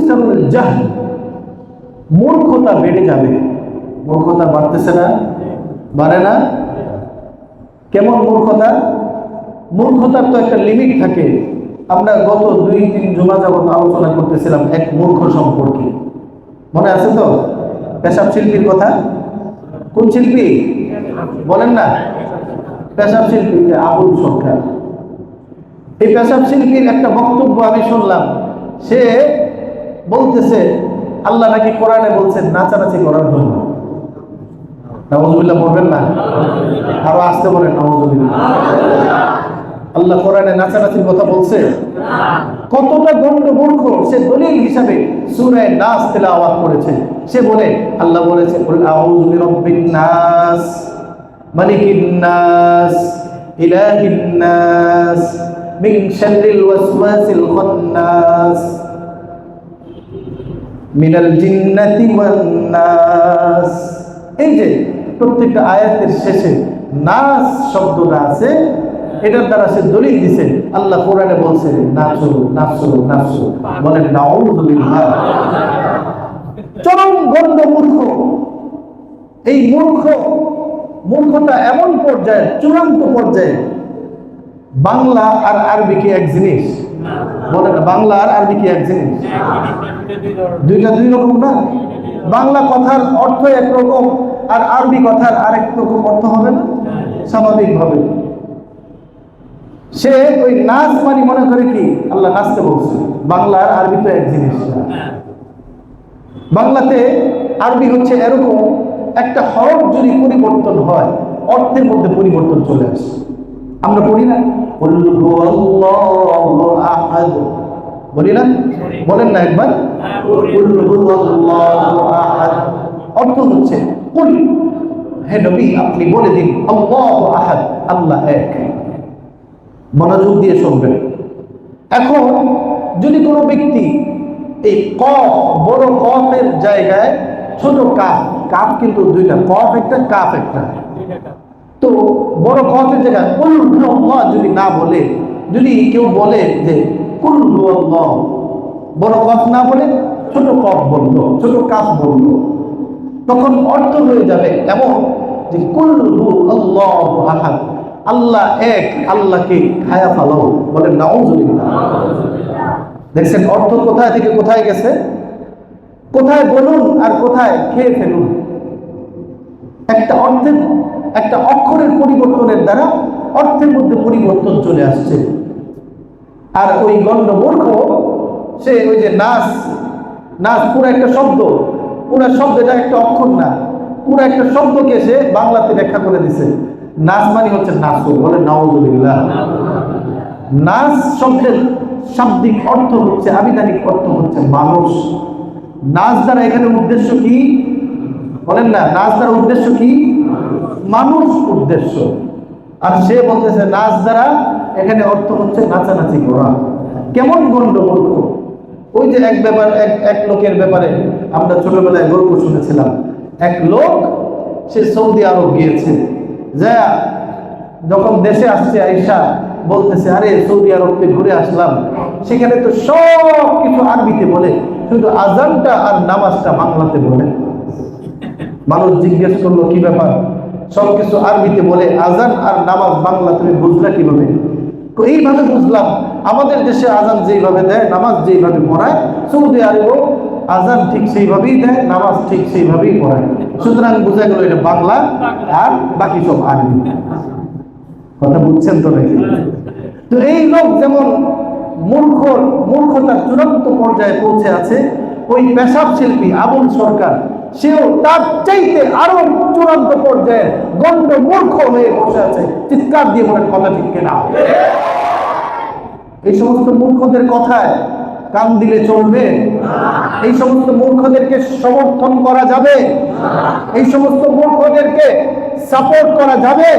ইউকসারুল Jahl, মূর্খতা বেড়ে যাবে। মূর্খতা বাড়তেছে না? বাড়ে না? কেমন মূর্খতা? মূর্খতার তো একটা লিমিট থাকে। আমরা গত 2-3 জুমা যাবত আলোচনা করতেছিলাম এক মূর্খ সম্পর্কে, মনে আছে তো? পেশাব শিল্পীর কথা। কোন শিল্পী বলেন না? পেশাব শিল্পী আবুল সরকার। এই পেশাব শিল্পীর একটা বক্তব্য আমি শুনলাম। সে বলতেছে আল্লাহ নাকি কোরআনে বলছেন নাচানাচি করার জন্য। নাউযুবিল্লাহ বলবেন না? আরো আসতে বলেন নাউযুবিল্লাহ। আল্লাহ কোরআনে নাচানাচির কথা বলছে? কতটা গন্ড মূর্খ! সে দলিল হিসাবে সূরা নাস তেলাওয়াত করেছে। সে বলে আল্লাহ বলেছে কুল আউযু বিরাব্বিন নাস মালিকিন নাস ইলাহিন নাস মিন শাররিল ওয়াসওয়াসিল খান্নাস মিনাল জিন্নাতি ওয়ান নাস। এই যে প্রত্যেকটা আয়াতের শেষে নাস শব্দটা আছে, এটার দ্বারা সে দলিল দিছে আল্লাহ কোরআনে বলছে নাচো নাচো নাচো। বলেন নাউযুবিল্লাহ। চরম গন্ড মূর্খ। এই মূর্খতা এমন পর্যায়ে, চূড়ান্ত পর্যায়ে। বাংলা আর আরবি কি এক জিনিস? বলেন বাংলা আর আরবি কি এক জিনিস? দুইটা দুই রকম না? বাংলা কথার অর্থ একরকম আর আরবি কথার আরেক রকম অর্থ হবে না স্বাভাবিকভাবে। সে ওই নাচ মানে মনে করে কি আল্লাহ নাচতে বলছে। বাংলা আর আরবি তো এক জিনিস না। বাংলাতে আরবি হচ্ছে এরকম, একটা হরফ যদি পরিবর্তন হয় অর্থের মধ্যে পরিবর্তন চলে আসে। আমরা পড়ি না কুল হুয়াল্লাহু আহাদ, বলি না? বলেন না একবার কুল হুয়াল্লাহু আহাদ। অর্থ হচ্ছে কুল, হে নবী আপনি বলে দিন আল্লাহু আহাদ, আল্লাহ এক। মনোযোগ দিয়ে শুনবেন। এখন যদি কোনো ব্যক্তি এই কফ, বড় কফের জায়গায় ছোট কাফ, কাফ কিন্তু দুইটা, কফ একটা কাফ একটা, তো বড় কফের জায়গায় কুল হুয়াল্লাহ যদি না বলে, যদি কেউ বলে যে কুল হুয়াল্লাহ, বড় কফ না বলে ছোট কফ বলল, ছোট কাফ বলল, তখন অর্থ হয়ে যাবে এমন যে কুল হুয়াল্লাহু আহাদ, আল্লাহ এক, আল্লাহকে খায়া ফেলাও। বলেন নাউযুবিল্লাহ। দেখছেন অর্থ কোথায় থেকে কোথায় গেছে? কোথায় বলুন আর কোথায় খেয়ে ফেলুন। একটা অর্থের, একটা অক্ষরের পরিবর্তনের দ্বারা অর্থের মধ্যে পরিবর্তন চলে আসছে। আর ওই গণ্ড মূর্খ সে ওই যে নাচ, নাচ পুরো একটা শব্দ, পুরো শব্দটা একটা অক্ষর না, পুরো একটা শব্দকে সে বাংলাতে ব্যাখ্যা করে দিছে। নাচ মানে হচ্ছে নাচো। বলে নাউযুবিল্লাহ। নাচ শব্দের শাব্দিক অর্থ হচ্ছে, আবিধানিক অর্থ হচ্ছে মানুষ। নাচ দ্বারা এখানে উদ্দেশ্য কি? বলেন না, নাচ দ্বারা উদ্দেশ্য কি? মানুষ উদ্দেশ্য। আর সে বলতেছে নাচ দ্বারা এখানে অর্থ হচ্ছে নাচানাচি করা। কেমন গণ্ড মূর্খ! ওই যে এক লোকের ব্যাপারে আমরা ছোটবেলায় গল্প শুনেছিলাম। এক লোক সে সৌদি আরব গিয়েছে, যা যখন দেশে আসছে আইসা বলতেছে আরে সৌদি আরবতে ঘুরে আসলাম, সেখানে তো সব কিছু আরবিতে বলে, শুধু আজানটা আর নামাজটা বাংলাতে বলে। মানুষ জিজ্ঞেস করলো কি ব্যাপার? সবকিছু আরবিতে বলে, আজান আর নামাজ বাংলা, তুমি বুঝলা কিভাবে? এইভাবে বুঝলাম, আমাদের দেশে আজান যেইভাবে দেয়, নামাজ যেইভাবে পড়ায়, সৌদি আরবেও আজান ঠিক সেইভাবেই দেয়, নামাজ ঠিক সেইভাবেই পড়ায়। সুতরাং বোঝা গেল এটা বাংলা আর বাকি সব আরবি। কথা বুঝছেন তো নাকি? তো এই লোক যেমন মূর্খতার চূড়ান্ত পর্যায়ে পৌঁছে আছে, ওই পেশাব শিল্পী আবুল সরকার সেও তার চাইতে আরো চূড়ান্ত পর্যায়ে গণ্ড মূর্খ হয়ে বসে আছে। চিৎকার দিয়ে বলেন কথা ঠিক কিনা? এই সমস্ত মূর্খদের কথায় কান দিলে চলবে? এই সমস্ত মূর্খদেরকে সমর্থন করা যাবে? এই সমস্ত মূর্খদেরকে সাপোর্ট করা যাবে?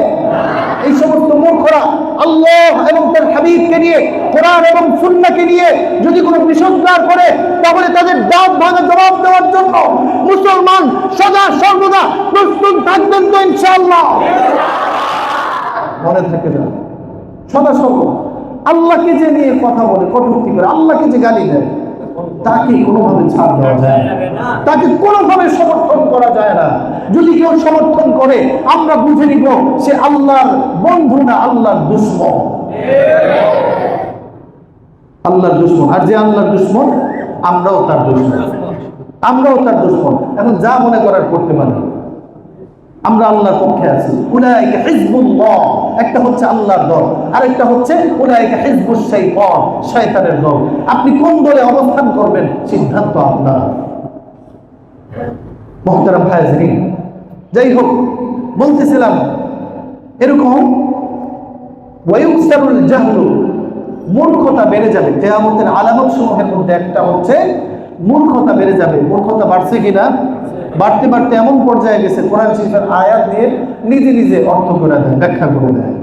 এই সমস্ত মূর্খরা আল্লাহ এবং তার হাবিবকে নিয়ে, কোরআন এবং সুন্নাহকে নিয়ে যদি কোনো বিসংকার করে, তাহলে তাদের দাঁত ভাঙা জবাব দেওয়ার জন্য মুসলমান সদা সর্বদা প্রস্তুত থাকবেন তো ইনশাআল্লাহ? মনে থাকে না, সদা সর্বদা আল্লাহকে যে নিয়ে কথা বলে, কটূক্তি করে, আল্লাহকে যে গালি দেয়, তাকে কোনোভাবে ছাড় দেওয়া যায় না, তাকে কোনোভাবে সমর্থন করা যায় না। যদি কেউ সমর্থন করে আমরা বুঝে নিব সে আল্লাহর বন্ধু না আল্লাহর দুশমন। আল্লাহর দুশমন। আর যে আল্লাহর দুশমন আমরাও তার দুশমন, আমরাও তার দুশমন। এখন যা মনে করার করতে পারি, আমরা আল্লাহর পক্ষে আছি। উলাইকা হিজবুল্লাহ, একটা হচ্ছে আল্লাহর দল, আরেকটা হচ্ছে উলাইকা হিজবুশ শাইতান, শয়তানের দল। আপনি কোন দলে অবস্থান করবেন সিদ্ধান্ত আপনার। মুহতারাম হাজিরিন, যাই হোক বলতেছিলাম এরকম ওয়ায়ুকসারুল জাহলু, মূর্খতা বেড়ে যাবে। কিয়ামতের আলামত সমূহের মধ্যে একটা হচ্ছে মূর্খতা বেড়ে যাবে। মূর্খতা বাড়ছে কিনা? বাড়তে বাড়তে এমন পর্যায়ে গেছে কোরআন শরীফের আয়াত দিয়ে নিজে নিজে অর্থ করে দেয়, ব্যাখ্যা করে দেয়।